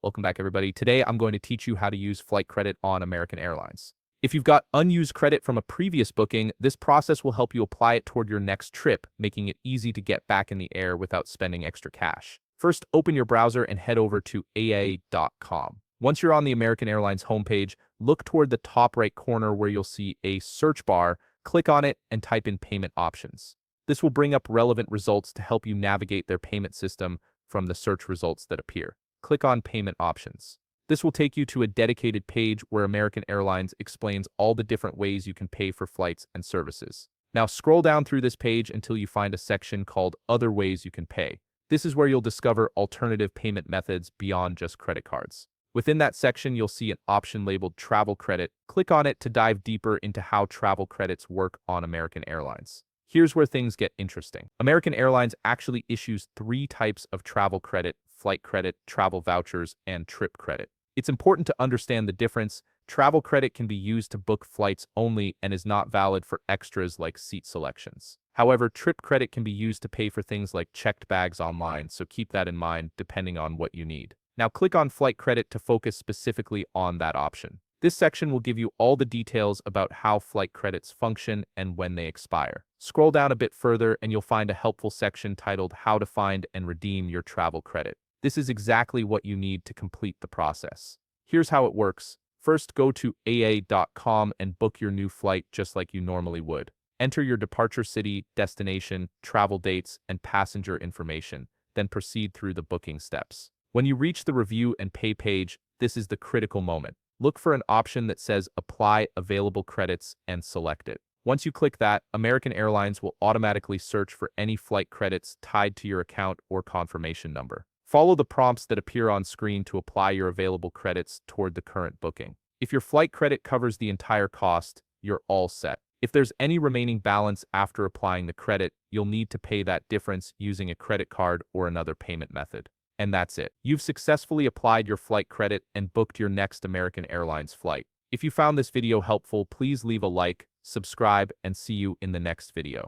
Welcome back, everybody. Today, I'm going to teach you how to use flight credit on American Airlines. If you've got unused credit from a previous booking, this process will help you apply it toward your next trip, making it easy to get back in the air without spending extra cash. First, open your browser and head over to aa.com. Once you're on the American Airlines homepage, look toward the top right corner where you'll see a search bar, click on it, and type in payment options. This will bring up relevant results to help you navigate their payment system from the search results that appear. Click on Payment Options. This will take you to a dedicated page where American Airlines explains all the different ways you can pay for flights and services. Now scroll down through this page until you find a section called Other Ways You Can Pay. This is where you'll discover alternative payment methods beyond just credit cards. Within that section, you'll see an option labeled Travel Credit. Click on it to dive deeper into how travel credits work on American Airlines. Here's where things get interesting. American Airlines actually issues 3 types of travel credit: flight credit, travel vouchers, and trip credit. It's important to understand the difference. Travel credit can be used to book flights only and is not valid for extras like seat selections. However, trip credit can be used to pay for things like checked bags online, so keep that in mind depending on what you need. Now click on flight credit to focus specifically on that option. This section will give you all the details about how flight credits function and when they expire. Scroll down a bit further and you'll find a helpful section titled How to Find and Redeem Your Travel Credit. This is exactly what you need to complete the process. Here's how it works. First, go to aa.com and book your new flight just like you normally would. Enter your departure city, destination, travel dates, and passenger information, then proceed through the booking steps. When you reach the review and pay page, this is the critical moment. Look for an option that says Apply Available Credits and select it. Once you click that, American Airlines will automatically search for any flight credits tied to your account or confirmation number. Follow the prompts that appear on screen to apply your available credits toward the current booking. If your flight credit covers the entire cost, you're all set. If there's any remaining balance after applying the credit, you'll need to pay that difference using a credit card or another payment method. And that's it. You've successfully applied your flight credit and booked your next American Airlines flight. If you found this video helpful, please leave a like, subscribe, and see you in the next video.